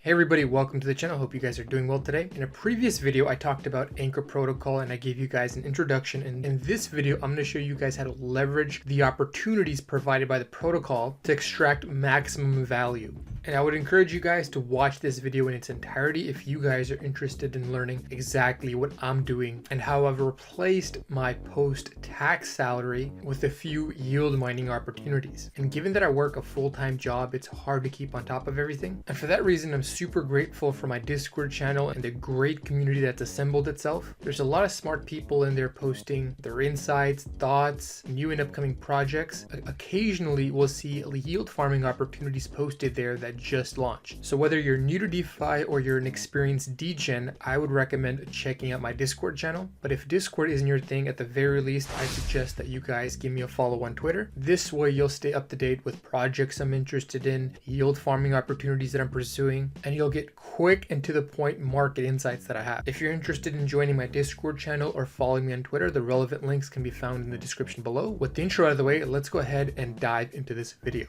Hey everybody, welcome to the channel. Hope you guys are doing well today. In a previous video, I talked about Anchor Protocol and I gave you guys an introduction. And in this video, I'm going to show you guys how to leverage the opportunities provided by the protocol to extract maximum value. And I would encourage you guys to watch this video in its entirety if you guys are interested in learning exactly what I'm doing and how I've replaced my post-tax salary with a few yield mining opportunities. And given that I work a full-time job, it's hard to keep on top of everything. And for that reason, I'm super grateful for my Discord channel and the great community that's assembled itself. There's a lot of smart people in there posting their insights, thoughts, new and upcoming projects. Occasionally, we'll see yield farming opportunities posted there that just launched. So whether you're new to DeFi or you're an experienced degen, I would recommend checking out my Discord channel. But if Discord isn't your thing, at the very least, I suggest that you guys give me a follow on Twitter. This way you'll stay up to date with projects I'm interested in, yield farming opportunities that I'm pursuing, and you'll get quick and to the point market insights that I have. If you're interested in joining my Discord channel or following me on Twitter, the relevant links can be found in the description below. With the intro out of the way, let's go ahead and dive into this video.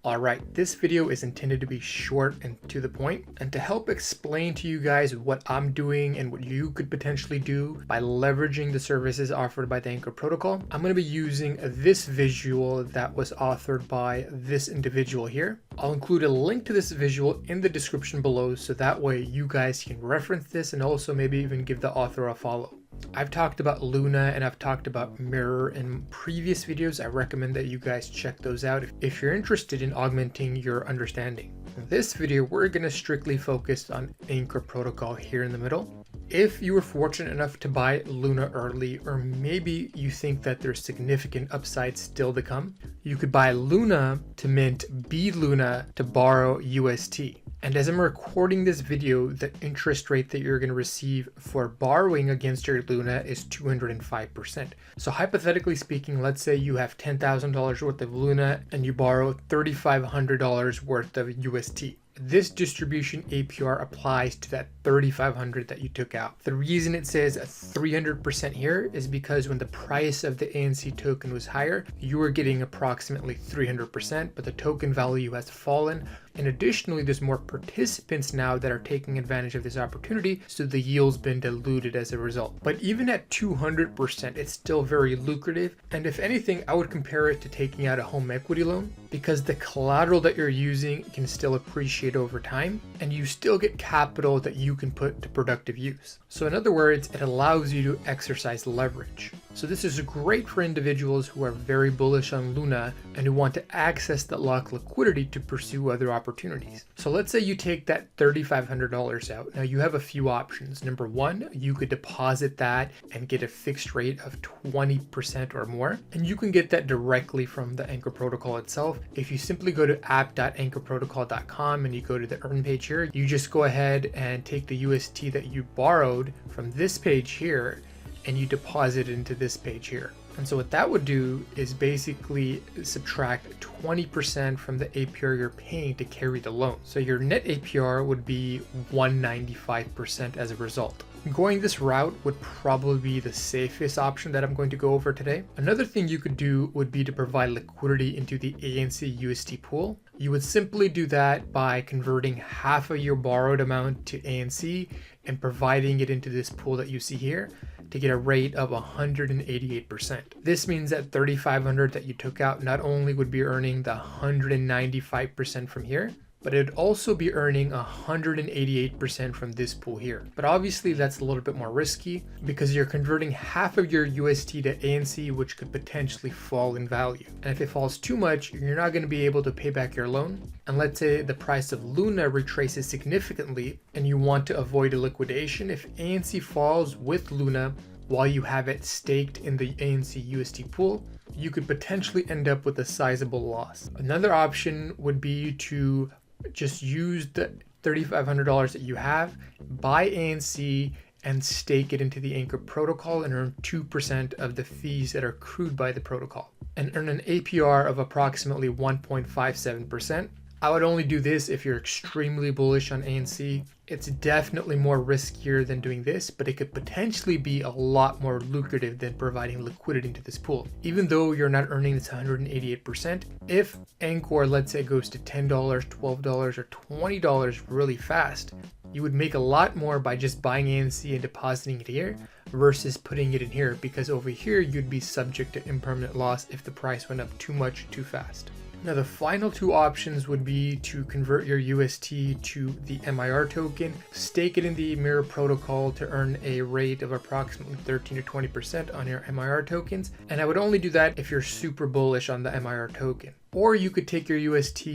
Alright, this video is intended to be short and to the point, and to help explain to you guys what I'm doing and what you could potentially do by leveraging the services offered by the Anchor Protocol, I'm going to be using this visual that was authored by this individual here. I'll include a link to this visual in the description below so that way you guys can reference this and also maybe even give the author a follow. I've talked about Luna and I've talked about Mirror in previous videos. I recommend that you guys check those out if you're interested in augmenting your understanding. In this video, we're going to strictly focus on Anchor Protocol here in the middle. If you were fortunate enough to buy Luna early, or maybe you think that there's significant upside still to come, you could buy Luna to mint B Luna to borrow UST. And as I'm recording this video, the interest rate that you're going to receive for borrowing against your Luna is 205%. So hypothetically speaking, let's say you have $10,000 worth of Luna and you borrow $3,500 worth of UST. This distribution APR applies to that $3,500 that you took out. The reason it says 300% here is because when the price of the ANC token was higher, you were getting approximately 300%, but the token value has fallen. And additionally, there's more participants now that are taking advantage of this opportunity, so the yield's been diluted as a result. But even at 200%, it's still very lucrative. And if anything, I would compare it to taking out a home equity loan because the collateral that you're using can still appreciate over time and you still get capital that you can put to productive use. So in other words, it allows you to exercise leverage. So this is great for individuals who are very bullish on Luna and who want to access that locked liquidity to pursue other opportunities. So let's say you take that $3,500 out. Now you have a few options. Number one, you could deposit that and get a fixed rate of 20% or more. And you can get that directly from the Anchor Protocol itself. If you simply go to app.anchorprotocol.com and you go to the earn page here, you just go ahead and take the UST that you borrowed from this page here and you deposit it into this page here. And so what that would do is basically subtract 20% from the APR you're paying to carry the loan. So your net APR would be 195% as a result. Going this route would probably be the safest option that I'm going to go over today. Another thing you could do would be to provide liquidity into the ANC UST pool. You would simply do that by converting half of your borrowed amount to ANC and providing it into this pool that you see here to get a rate of 188%. This means that $3,500 that you took out not only would be earning the 195% from here, but it'd also be earning 188% from this pool here. But obviously that's a little bit more risky because you're converting half of your UST to ANC, which could potentially fall in value. And if it falls too much, you're not going to be able to pay back your loan. And let's say the price of Luna retraces significantly and you want to avoid a liquidation. If ANC falls with Luna while you have it staked in the ANC UST pool, you could potentially end up with a sizable loss. Another option would be to just use the $3,500 that you have, buy ANC and stake it into the Anchor Protocol and earn 2% of the fees that are accrued by the protocol and earn an APR of approximately 1.57%. I would only do this if you're extremely bullish on ANC. It's definitely more riskier than doing this, but it could potentially be a lot more lucrative than providing liquidity into this pool. Even though you're not earning this 188%, if Anchor, let's say, goes to $10, $12, or $20 really fast, you would make a lot more by just buying ANC and depositing it here versus putting it in here, because over here you'd be subject to impermanent loss if the price went up too much too fast. Now the final two options would be to convert your UST to the MIR token, stake it in the Mirror protocol to earn a rate of approximately 13 to 20% on your MIR tokens, and I would only do that if you're super bullish on the MIR token. Or you could take your UST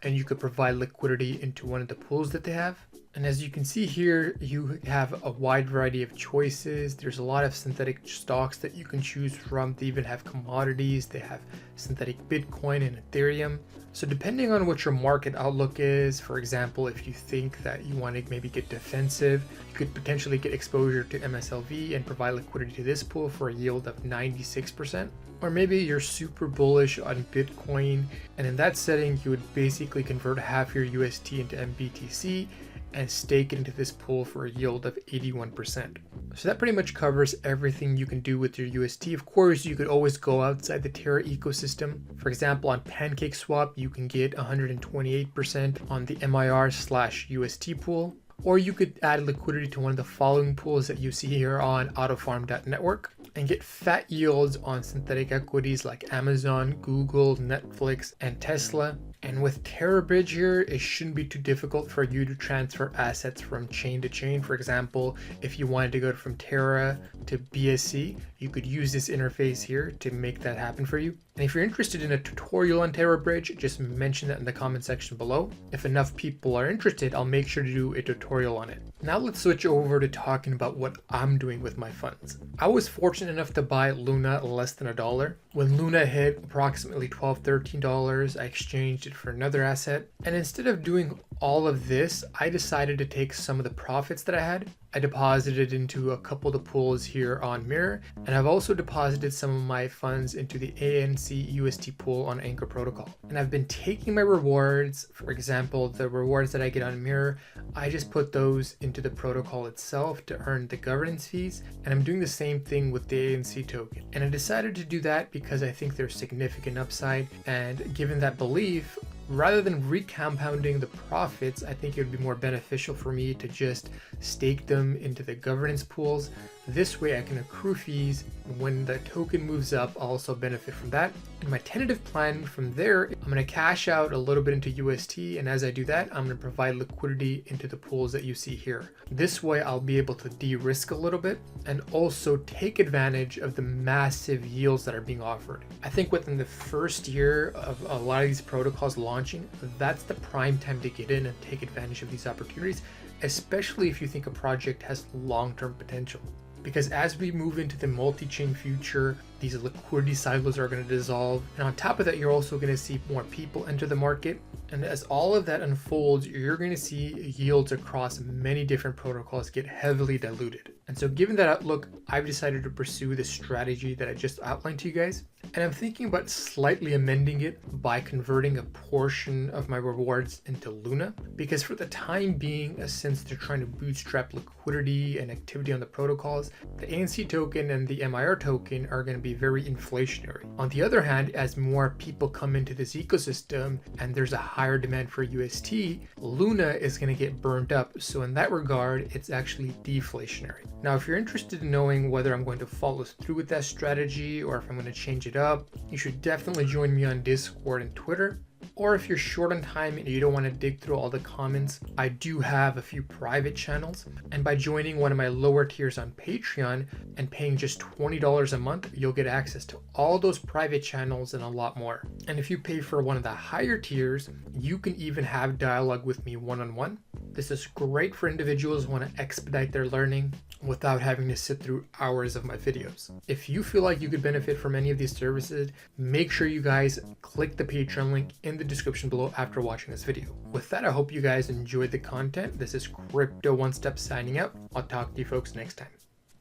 and you could provide liquidity into one of the pools that they have. And as you can see here, you have a wide variety of choices. There's a lot of synthetic stocks that you can choose from. They even have commodities. They have synthetic Bitcoin and Ethereum. So depending on what your market outlook is, for example, if you think that you want to maybe get defensive, you could potentially get exposure to MSLV and provide liquidity to this pool for a yield of 96%. Or maybe you're super bullish on Bitcoin, and in that setting, you would basically convert half your UST into MBTC and stake it into this pool for a yield of 81%. So that pretty much covers everything you can do with your UST. Of course, you could always go outside the Terra ecosystem. For example, on PancakeSwap, you can get 128% on the MIR/UST pool. Or you could add liquidity to one of the following pools that you see here on autofarm.network and get fat yields on synthetic equities like Amazon, Google, Netflix, and Tesla. And with TerraBridge here, it shouldn't be too difficult for you to transfer assets from chain to chain. For example, if you wanted to go from Terra to BSC, you could use this interface here to make that happen for you. And if you're interested in a tutorial on TerraBridge, just mention that in the comment section below. If enough people are interested, I'll make sure to do a tutorial on it. Now let's switch over to talking about what I'm doing with my funds. I was fortunate enough to buy Luna less than $1. When Luna hit approximately $12, $13, I exchanged it for another asset. And instead of doing all of this, I decided to take some of the profits that I had. I deposited into a couple of the pools here on Mirror, and I've also deposited some of my funds into the ANC UST pool on Anchor Protocol. And I've been taking my rewards, for example, the rewards that I get on Mirror, I just put those into the protocol itself to earn the governance fees, and I'm doing the same thing with the ANC token. And I decided to do that because I think there's significant upside, and given that belief, rather than recompounding the profits, I think it would be more beneficial for me to just stake them into the governance pools. This way I can accrue fees. When the token moves up, I'll also benefit from that. And my tentative plan from there, I'm going to cash out a little bit into UST, and as I do that, I'm going to provide liquidity into the pools that you see here. This way I'll be able to de-risk a little bit and also take advantage of the massive yields that are being offered. I think within the first year of a lot of these protocols launching, that's the prime time to get in and take advantage of these opportunities, especially if you think a project has long-term potential. Because as we move into the multi-chain future, these liquidity silos are going to dissolve. And on top of that, you're also going to see more people enter the market. And as all of that unfolds, you're going to see yields across many different protocols get heavily diluted. And so given that outlook, I've decided to pursue the strategy that I just outlined to you guys. And I'm thinking about slightly amending it by converting a portion of my rewards into Luna. Because for the time being, since they're trying to bootstrap liquidity and activity on the protocols, the ANC token and the MIR token are going to be very inflationary. On the other hand, as more people come into this ecosystem and there's a higher demand for UST, Luna is going to get burned up. So in that regard, it's actually deflationary. Now, if you're interested in knowing whether I'm going to follow through with that strategy or if I'm going to change it up, you should definitely join me on Discord and Twitter. Or if you're short on time and you don't want to dig through all the comments, I do have a few private channels. And by joining one of my lower tiers on Patreon and paying just $20 a month, you'll get access to all those private channels and a lot more. And if you pay for one of the higher tiers, you can even have dialogue with me one-on-one. This is great for individuals who want to expedite their learning without having to sit through hours of my videos. If you feel like you could benefit from any of these services, make sure you guys click the Patreon link in the description below after watching this video. With that, I hope you guys enjoyed the content. This is CryptoOneStop signing out. I'll talk to you folks next time.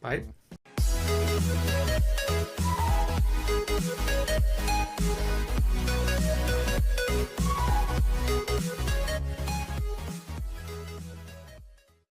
Bye.